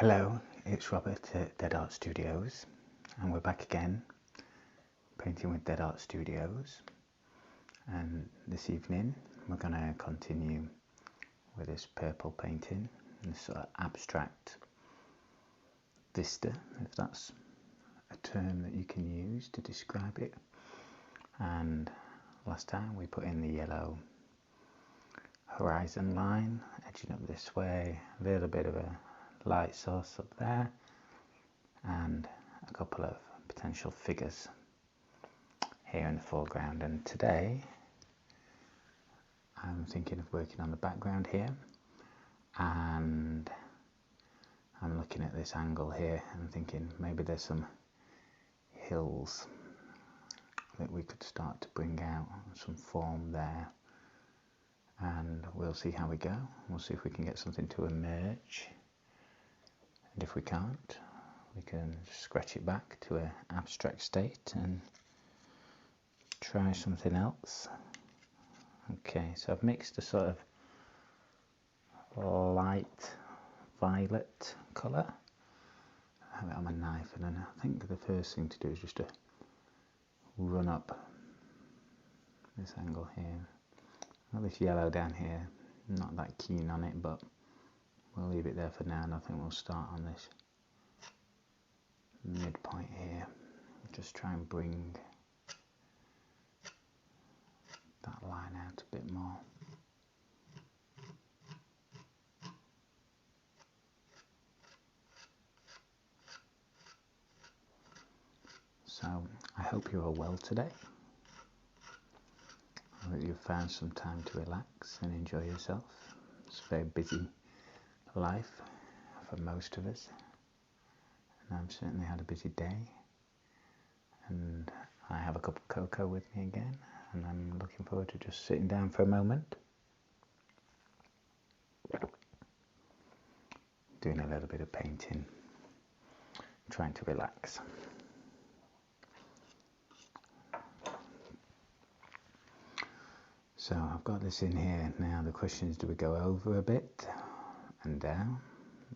Hello, it's Robert at Deadartstudios, and we're back again painting with Deadartstudios. And this evening we're going to continue with this purple painting, this sort of abstract vista, if that's a term that you can use to describe it. And last time we put in the yellow horizon line edging up this way, a little bit of a light source up there, and a couple of potential figures here in the foreground. And today I'm thinking of working on the background here, and I'm looking at this angle here and thinking maybe there's some hills that we could start to bring out some form there, and we'll see how we go. We'll see if we can get something to emerge, and if we can't, we can scratch it back to an abstract state and try something else. Okay, so I've mixed a sort of light violet colour. I have it on my knife, and then I think the first thing to do is just to run up this angle here. Got this yellow down here, not that keen on it, but we'll leave it there for now, and I think we'll start on this midpoint here. Just try and bring that line out a bit more. So I hope you're all well today. I hope you've found some time to relax and enjoy yourself. It's a very busy life for most of us, and I've certainly had a busy day, and I have a cup of cocoa with me again, and I'm looking forward to just sitting down for a moment, doing a little bit of painting, trying to relax. So I've got this in here now. The question is, do we go over a bit and down,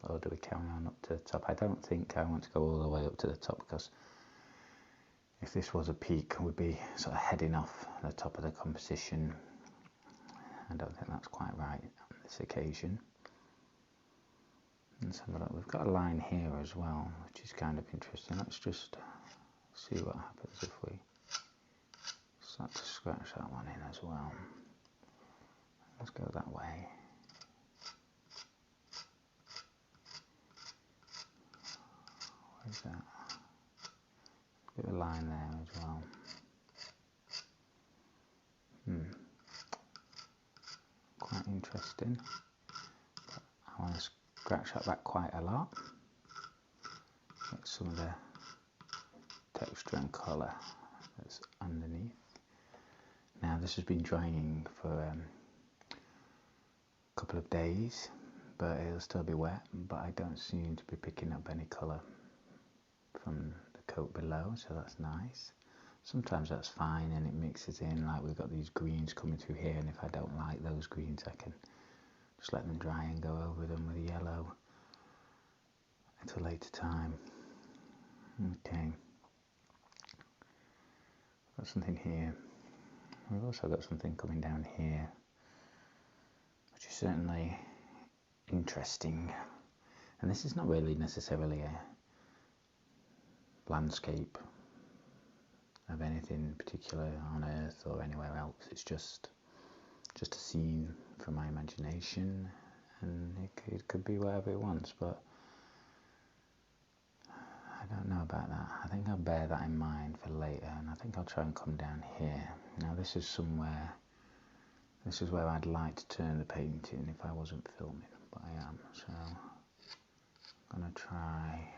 or do we carry on up to the top? I don't think I want to go all the way up to the top, because if this was a peak, we'd be sort of heading off the top of the composition. I don't think that's quite right on this occasion. Let's have a look. We've got a line here as well, which is kind of interesting. Let's just see what happens if we start to scratch that one in as well. Let's go that way. Where's that? A bit of a line there as well. Quite interesting. But I want to scratch that back quite a lot. Get some of the texture and colour that's underneath. Now this has been drying for a couple of days, but it'll still be wet, but I don't seem to be picking up any colour from the coat below, so that's nice. Sometimes that's fine and it mixes in, like we've got these greens coming through here, and if I don't like those greens I can just let them dry and go over them with yellow at a later time. Okay, got something here. We've also got something coming down here, which is certainly interesting. And this is not really necessarily a landscape of anything particular on Earth or anywhere else. It's just a scene from my imagination, and it could be whatever it wants, but I don't know about that. I think I'll bear that in mind for later, and I think I'll try and come down here. Now this is where I'd like to turn the painting if I wasn't filming, but I am, so I'm going to try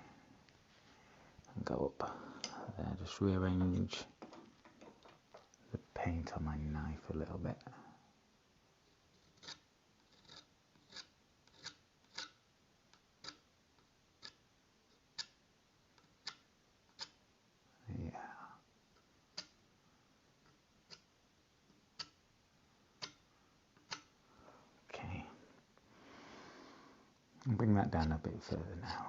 and go up there, just rearrange the paint on my knife a little bit. Bring that down a bit further now.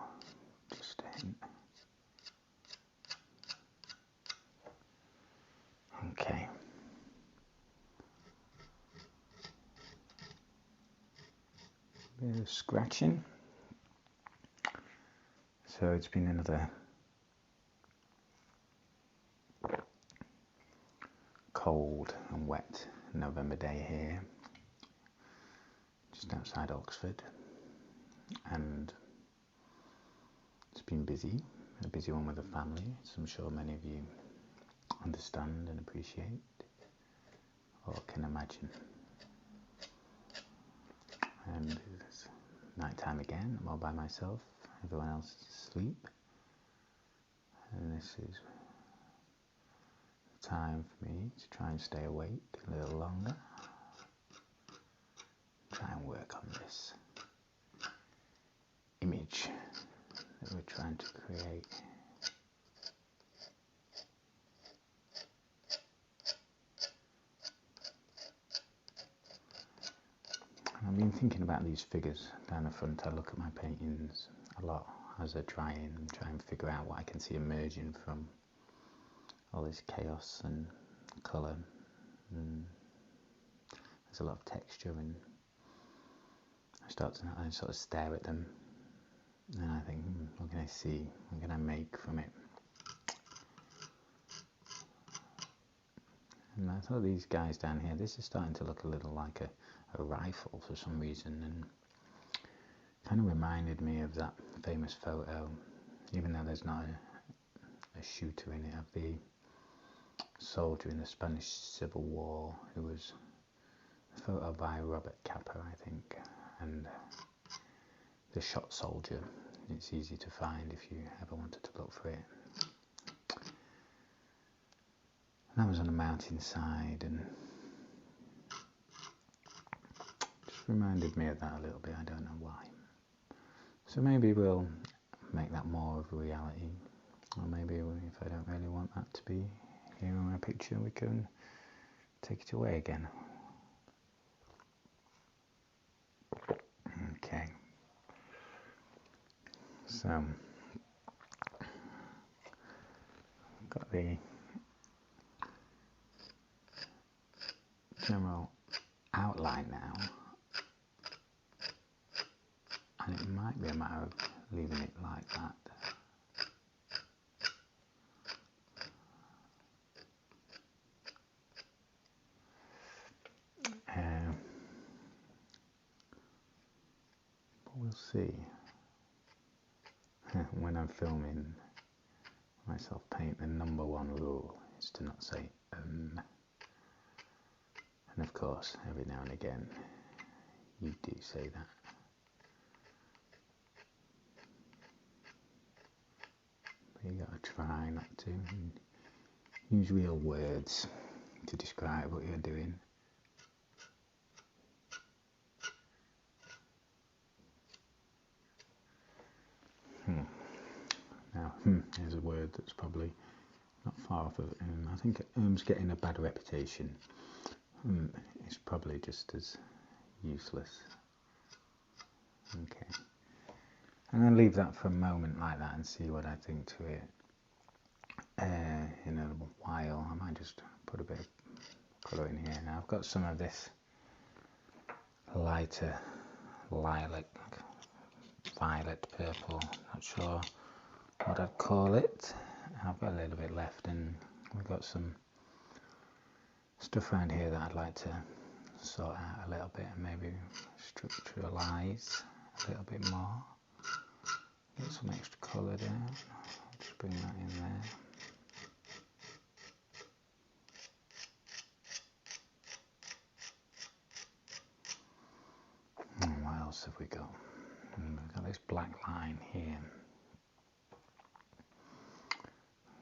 of scratching. So it's been another cold and wet November day here, just outside Oxford, and it's been busy, a busy one with the family, as I'm sure many of you understand and appreciate, or can imagine. And it's night time again, I'm all by myself, everyone else is asleep, and this is time for me to try and stay awake a little longer, try and work on this image that we're trying to create. I've been thinking about these figures down the front. I look at my paintings a lot as they're drying and try and figure out what I can see emerging from all this chaos and colour. There's a lot of texture, and I sort of stare at them and I think, what can I see? What can I make from it? And I thought these guys down here, this is starting to look a little like a rifle for some reason, and kind of reminded me of that famous photo, even though there's not a shooter in it, of the soldier in the Spanish Civil War, who was a photo by Robert Capa, I think, and the shot soldier. It's easy to find if you ever wanted to look for it. And that was on a mountainside, and just reminded me of that a little bit. I don't know why. So maybe we'll make that more of a reality, or maybe if I don't really want that to be here in my picture, we can take it away again. Okay. So I've got the general outline now, and it might be a matter of leaving it like that. But we'll see. When I'm filming myself paint, the number one rule is to not say and of course every now and again you do say that. But you gotta try not to use real words to describe what you're doing. Now, is a word that's probably not far off of I think it's getting a bad reputation. It's probably just as useless. Okay. I'm going to leave that for a moment like that and see what I think to it. In a while, I might just put a bit of colour in here. Now I've got some of this lighter lilac, violet purple, not sure what I'd call it. I've got a little bit left, and we've got some stuff around here that I'd like to sort out a little bit and maybe structuralise a little bit more. Get some extra colour down. I'll just bring that in there. And what else have we got? We've got this black line here.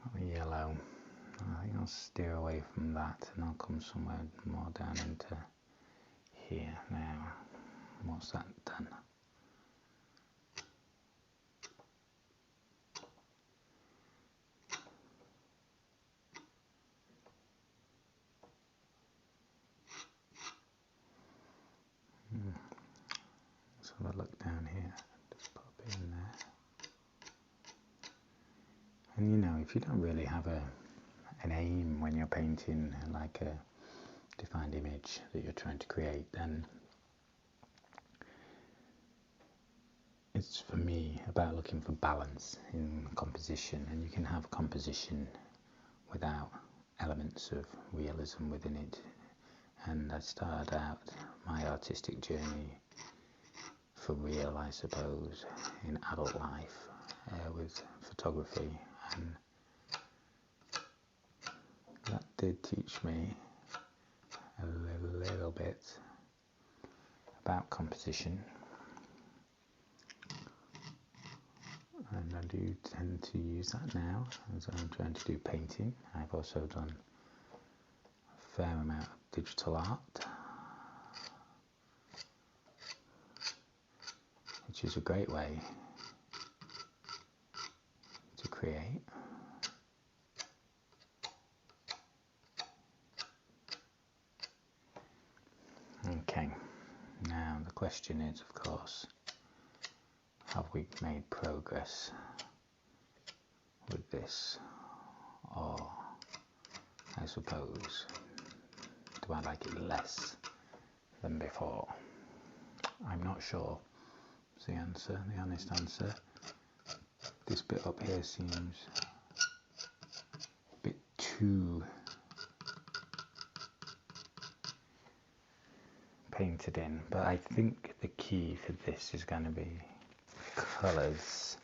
Got the yellow. I think I'll steer away from that and I'll come somewhere more down into here now. What's that done? Let's have a look down here. Just pop it in there. And you know, if you don't really have an aim when you're painting, like a defined image that you're trying to create, then it's for me about looking for balance in composition, and you can have composition without elements of realism within it. And I started out my artistic journey for real, I suppose, in adult life with photography, and that did teach me a little bit about composition, and I do tend to use that now as I'm trying to do painting. I've also done a fair amount of digital art, which is a great way to create. Okay, now the question is, of course, have we made progress with this, or I suppose, do I like it less than before? I'm not sure is the answer, the honest answer. This bit up here seems a bit too painted in, but I think the key for this is going to be colours,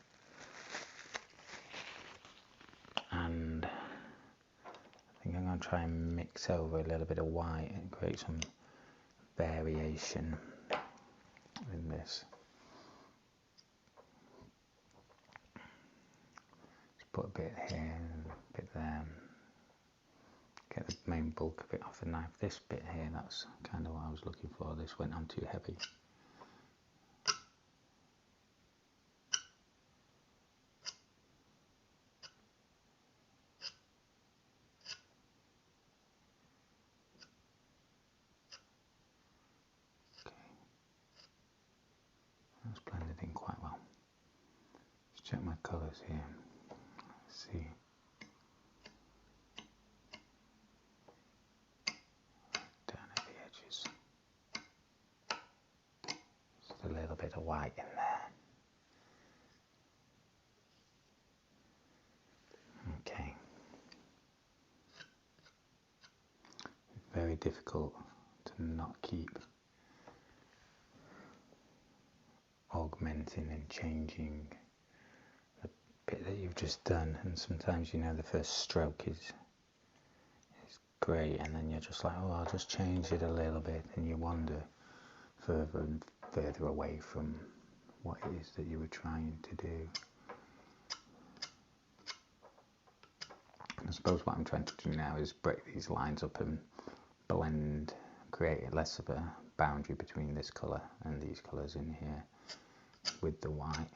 and I think I'm going to try and mix over a little bit of white and create some variation in this. Just put a bit here and a bit there, get the main bulk of it off the knife. This bit here, that's kind of what I was looking for. This went on too heavy. Okay, that's blended in quite well. Let's check my colours here. Let's see. Down at the edges. Just a little bit of white in there. Okay. Very difficult to not keep augmenting and changing the bit that you've just done, and sometimes, you know, the first stroke is great, and then you're just like, oh, I'll just change it a little bit, and you wander further and further away from what it is that you were trying to do. I suppose what I'm trying to do now is break these lines up and blend, create less of a boundary between this colour and these colours in here with the white.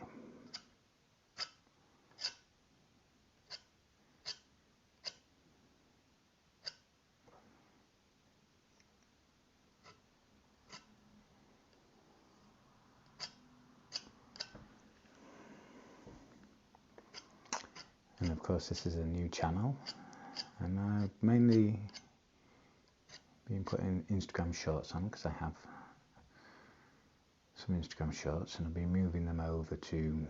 And of course this is a new channel, and I've mainly been putting Instagram shorts on because I have some Instagram shorts, and I've been moving them over to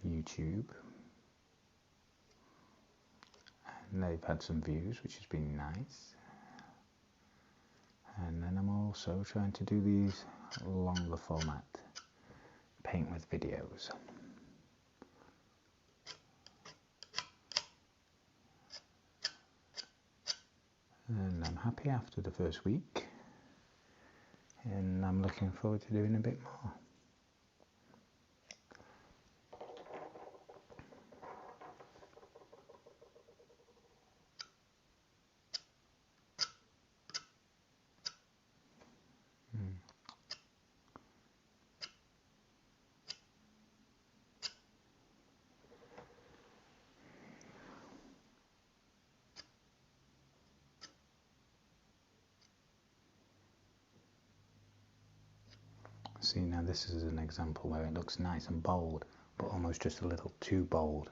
YouTube, and they've had some views, which has been nice. And then I'm also trying to do these longer format paint with videos. And I'm happy after the first week, and I'm looking forward to doing a bit more. See, now this is an example where it looks nice and bold, but almost just a little too bold.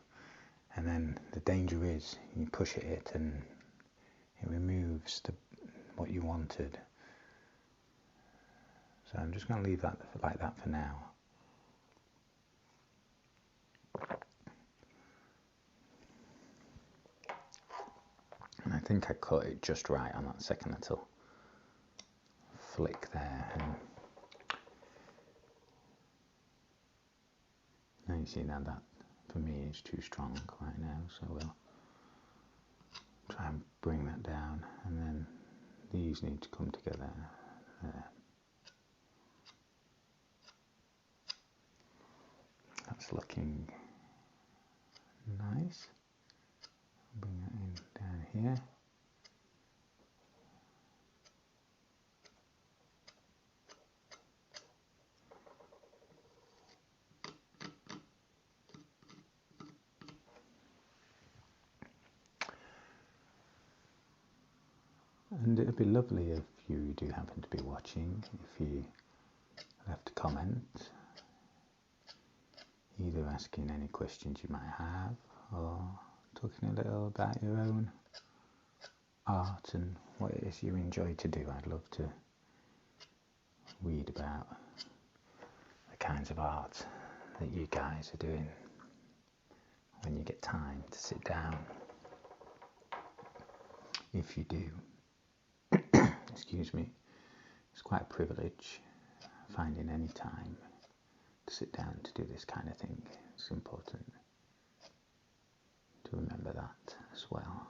And then the danger is you push it and it removes what you wanted. So So I'm just going to leave that like that for now. And I think I cut it just right on that second little flick there. And now you see now that for me is too strong right now, so we'll try and bring that down, and then these need to come together there. That's looking nice. Bring that in down here. And it would be lovely if you do happen to be watching, if you left a comment, either asking any questions you might have, or talking a little about your own art and what it is you enjoy to do. I'd love to read about the kinds of art that you guys are doing when you get time to sit down. If you do, excuse me, it's quite a privilege finding any time to sit down to do this kind of thing. It's important to remember that as well.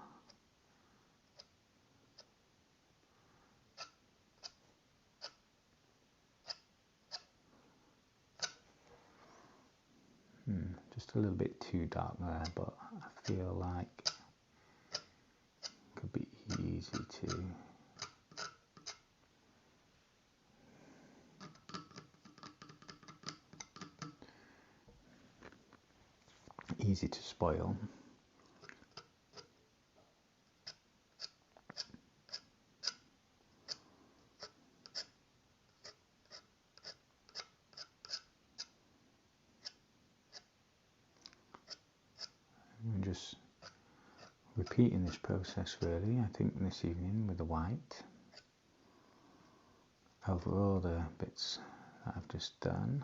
Just a little bit too dark there, but I feel like it could be easy to spoil. I'm just repeating this process really, I think this evening with the white over all the bits that I've just done.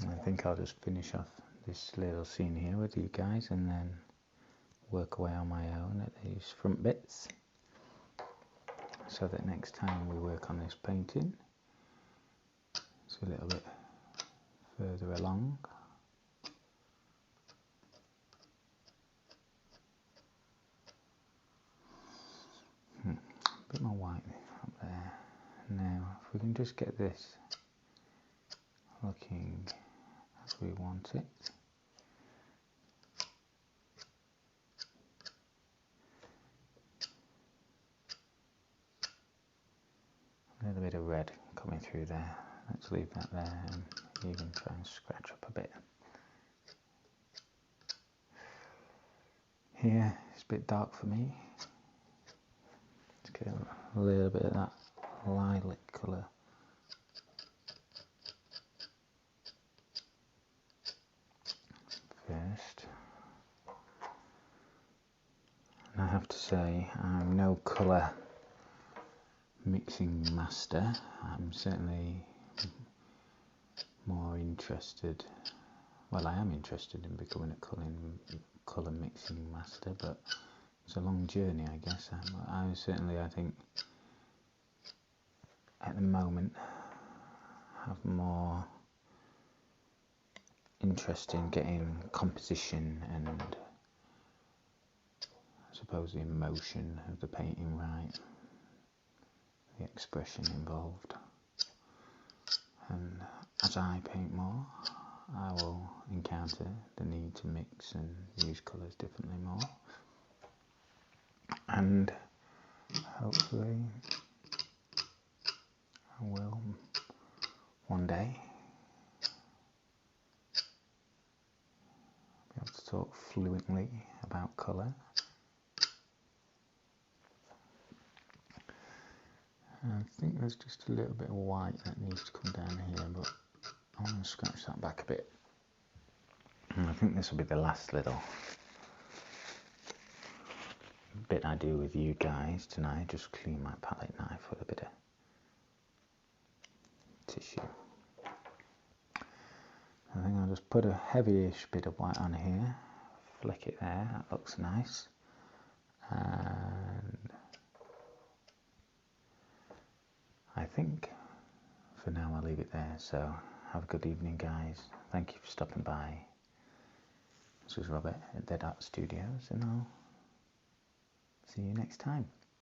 And I think I'll just finish off this little scene here with you guys and then work away on my own at these front bits, so that next time we work on this painting it's a little bit further along. A bit more white up there. Now if we can just get this looking as we want it. A little bit of red coming through there. Let's leave that there and even try and scratch up a bit. Here it's a bit dark for me. Let's get a little bit of that lilac colour. First. And I have to say I'm no colour mixing master. I'm certainly more interested, well I am interested in becoming a colour mixing master, but it's a long journey I guess. I think at the moment have more interest in getting composition and I suppose the emotion of the painting right, the expression involved. And as I paint more, I will encounter the need to mix and use colours differently more. And hopefully I will one day be able to talk fluently about colour. I think there's just a little bit of white that needs to come down here, but I want to scratch that back a bit. And I think this will be the last little bit I do with you guys tonight, just clean my palette knife with a bit of tissue. I think I'll just put a heavyish bit of white on here, flick it there, that looks nice. And I think for now I'll leave it there. So have a good evening, guys. Thank you for stopping by. This was Robert at Deadartstudios, and I'll see you next time.